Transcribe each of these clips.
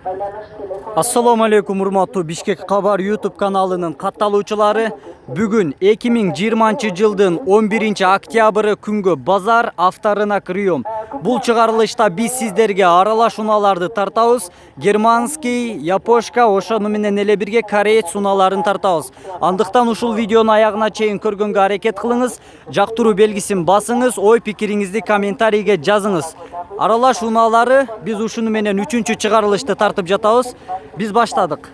Assalamu alaikum урматтуу Бишкек Кабар YouTube каналынын катталуучулары. Бүгүн 2020 жылдын 11 октябры күнгө базар авторынок район. Бул чыгарылышта биз сиздерге аралаш унааларды тартабыз. Германский, япошка, ошону менен эле бирге кореец унааларын тартабыз. Андыктан ушул видеону аягына чейин көргөнгө аракет кылыңыз. Жактыруу белгисин басыңыз, ой пикириңизди комментарийге жазыңыз. Аралаш унаалары биз ушуну менен 3-чү чыгарылышты тартып жатабыз. Биз баштадык.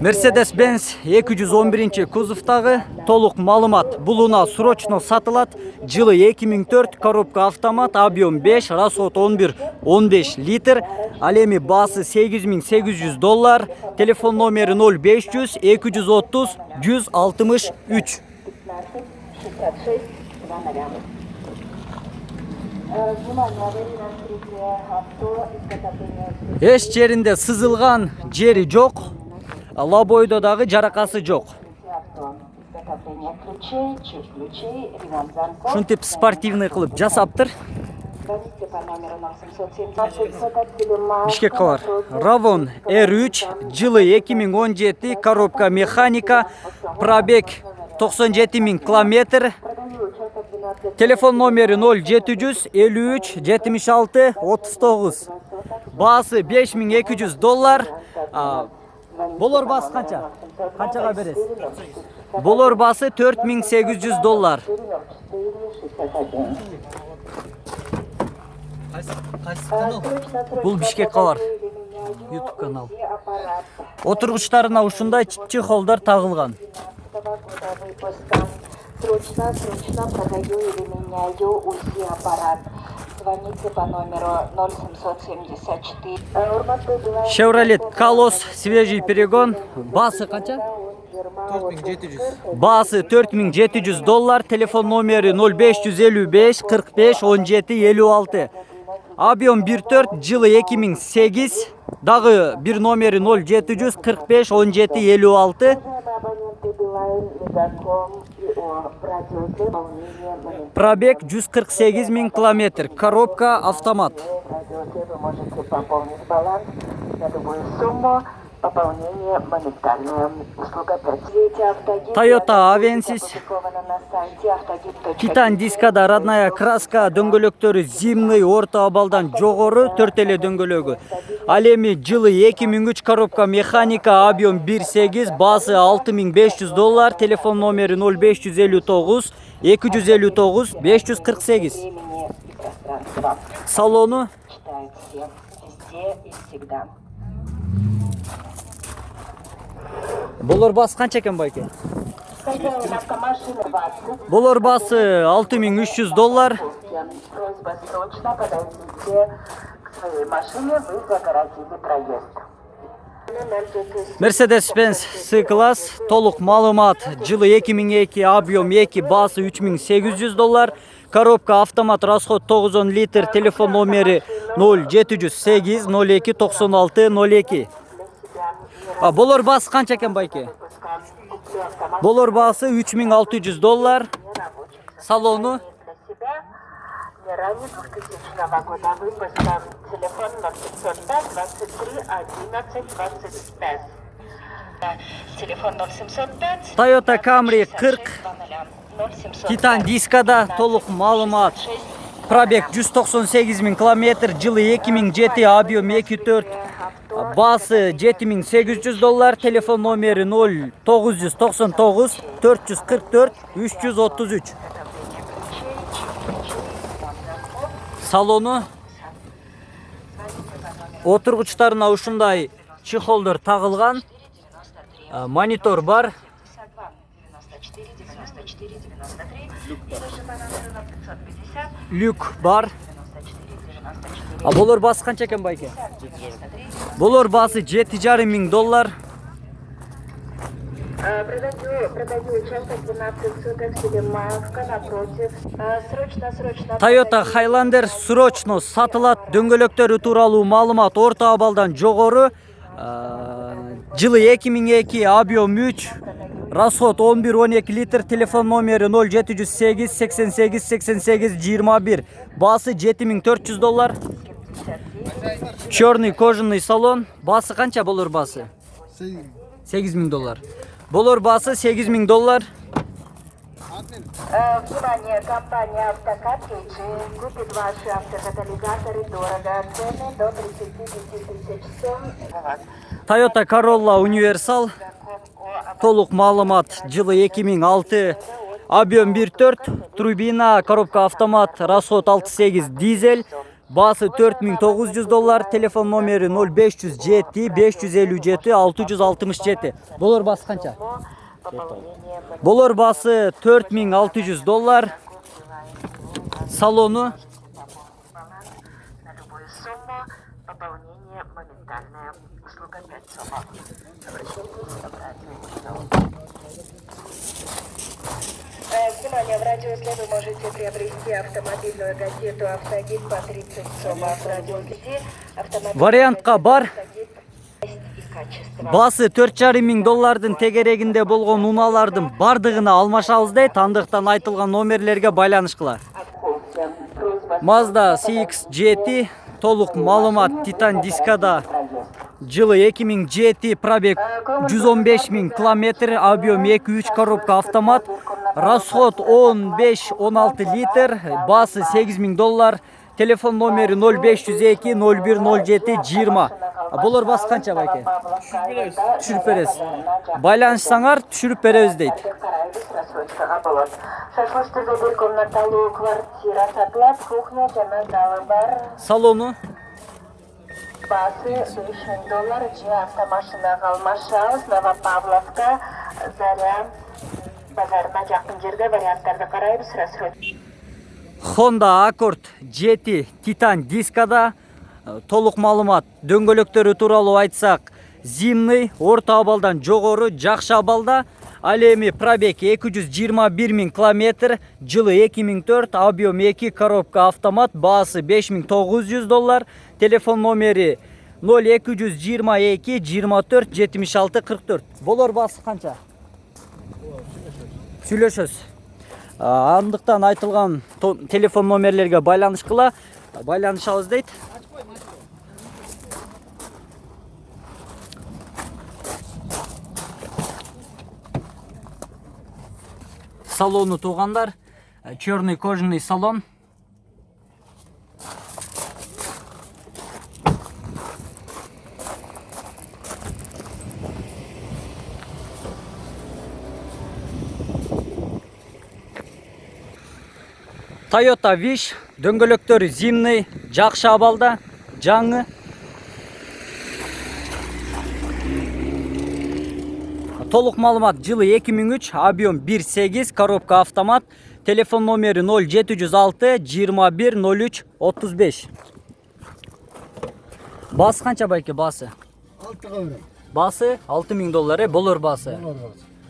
Mercedes-Benz 211 кузовтагы толук маалымат. Бул унаа срочно сатылат. Жылы 2004, коробка автомат, объем 5, расход 11-15 литр. Ал эми баасы $8800. Телефон номери 0500 230 163. Эч жеринде сызылган жери жок. Лобойдо дагы жаракасы жок. Ушинтип спортивный кылып жасаптыр. Бишкек Кабар. Ravon R3, жылы 2017, коробка механика, пробег 97 000 километр. Телефон номери 0700 53 76 39. Баасы $5200. Болор баасы канча? Канчага бересиз? Болор баасы $4800. Кайсы канал? Бул Бишкек Кабар YouTube канал. Отургучтарына ушундай чехолдор тагылган. Срочно продаю или меняю УЗИ аппарат. Звоните по номеру 0774. Chevrolet Колос, свежий перегон. Баасы канча? $4700. Баасы $4700. Телефон номери 0555 45 17 56. Объем 1.4, жылы 2008. Дагы бир номери 0700 45 17 56. Пробег 148 000 километр. Коробка автомат. Вы можете пополнить баланс на любую сумму. Пополнение моментальное. Услуга 5. Toyota Avensis. Титан дискада родная краска, дөңгөлөктөрү зимный, орто абалдан жогору, 4 эле дөңгөлөгү. Ал эми жылы 2003, коробка механика, объем 1.8, баасы $6500. Телефон номери 0559 259 548. Салону Болор баасы канча экен байке? Болор баасы $6300. Просьба срочно подойдите к своей машине, вы загородили проезд. Mercedes-Benz C-класс, толук маалымат, жылы 2002, объем 2, баасы $3800. Коробка автомат, расход 9 литр. Телефон номери 0708 02 96 02. Болор баасы канча экен байке? Болор баасы $3600. Салону ранее 2000 года выпуска. Телефон 0705 23 11 25. Телефон 0705. Toyota Camry 40. Титан дискада, толук маалымат. Пробег 198 000 километр, жылы 2007, объем 2.4. Баасы $7800. Телефон номери 0999 444 333. Салону отургучтарына ушундай чехолдор тагылган. Монитор бар. Люк бар. Болор баасы канча экен байке? Болор баасы $7500. Продаю участок 12 суток, Селимаевка, напротив. Срочно. Toyota Highlander срочно сатылат. Дөңгөлөктөрү тууралуу маалымат орто абалдан жогору. Жылы 2002, объем 3, расход 11-12 литр. Телефон номери 0708 88 88 21. Баасы $7400. Черный кожаный салон. Басы қанша болор басы? 8.000 доллар. Болор басы 8.000 доллар. Внимание, компания «Автокар KG» купит ваши автокатализаторы дорого. Цены до 35 тысяч сом. Toyota Corolla Universal. Толук маалымат жылы 2006. Объем 1.4, турбина, коробка автомат, расход 6.8 дизель. Басы 4.900 доллар. Телефон номері 0507 557 667. Болор басы қанша? Болор басы 4.600 доллар. Салону. На любую сумму пополнение моментальная услуга 5 сомов. Внимание, в радиослед вы можете приобрести автомобильную газету «Автогид» по 30 сомов. В радиоследе автомобильная Вариантқа бар. «Автогид» и качество. Басы 4.500 доллардың тегерегінде болған уналардың бардығына алмашабыз дейт. Андықтан айтылған номерлерге байланыш кыла. Mazda CX-GT толук маалымат Titan дискада жылы 2007, пробег 115.000 километр, объем 2.3, коробка автомат, расход 15-16 литр, басы 8.000 доллар, телефон номері 0502 0107 20. Болор басы қанша байке? Түшүрүп бересиз. Байланышсаңар түшүрүп беребиз дейт. Шашлычтарда бир комнаталуу квартира сатылат, кухня жана залы бар. Салону. Басы 5.000 доллар, же автомашинага алмашабыз. Новопавловка, Заря базарына жакын жерде варианттарды карайбыз. Honda Accord GT Titan дискада толук маалымат дөңгөлөктөрү тууралуу айтсак, зимний, орто абалдан жогору, жакшы абалда. Ал эми пробег 221.000 километр, жылы 2004, объем 2, коробка автомат, басы 5.900 доллар, телефон номери 0222 24 76 44. Болор басы канча? Сүйлөшөз. Андыктан айтылган телефон номерлерге байланыш кыла, байланышабыз дейт. Салону тугандар, черный кожаный салон. Toyota Wish, дөңгөлөктөрү зимний, жакшы абалда, жаңы. Толук маалымат жылы 2003, объем 1.8, коробка автомат, телефон номери 0706 21 03 35. Басы канча байке басы? 6.000. Басы 6.000 доллар, болор басы.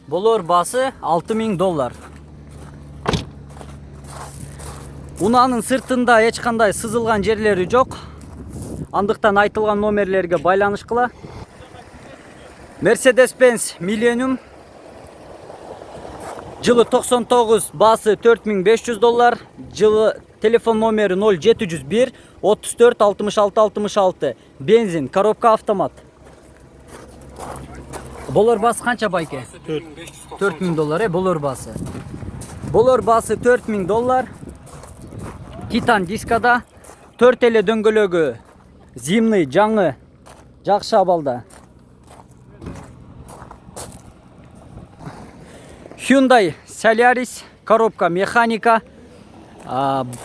Болор басы 6.000 доллар. Унаанын сыртында эч кандай сызылган жерлери жок. Андыктан айтылган номерлерге байланыш кыла. Mercedes-Benz Millennium жылы 99, басы 4.500 доллар, жылы телефон номери 0701 34 66 66, бензин, коробка автомат. Болор басы канча байке? 4.000 доллар, болор басы. Болор басы 4.000 доллар. Titan дискада 4 эле дөңгөлөгү зимний, жаңы, жакшы абалда. Hyundai Solaris, коробка механика,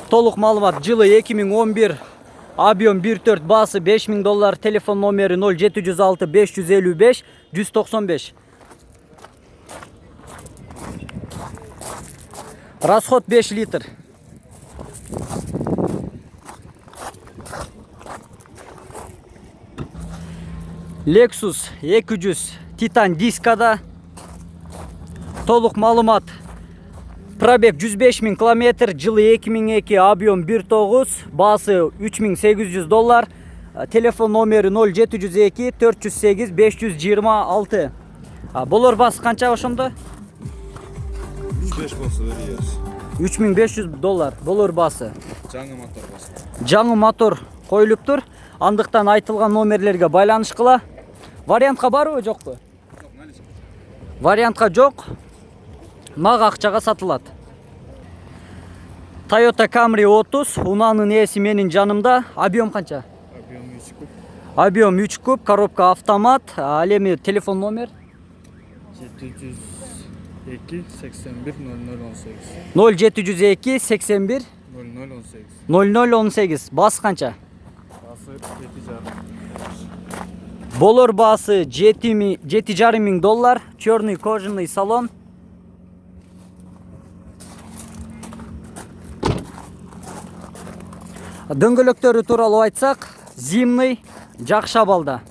толук маалымат жылы 2011, объем 1.4, басы 5.000 доллар, телефон номери 0706 555 195. Расход 5 литр. Lexus 200 Titan дискада толук маалымат пробег 105.000 километр, жылы 2002, объем 1.9, басы 3.800 доллар, телефон номери 0702 408 526. Болор басы канча ошондо? 5 болса бериyoruz. 3500 доллар болор басы. Жаңы мотор болса. Жаңы мотор коюлуптур. Андыктан айтылган номерлерге байланышкыла. Вариантка барбы, жокпу? Вариантка жок. Мага акчага сатылат. Toyota Camry 30, унаанын ээси менин жанымда. Объем канча? Объем 3 куб. Объем 3 куб, коробка автомат. Ал эми телефон номер 702 81 0018. 0702 81 0018. 0018. Баасы канча? Басы 7,5. Болор баасы 7,5 миң доллар. Черный кожаный салон. Дөңгөлөктөрү тууралуу айтсак, зимний, жакшы абалда.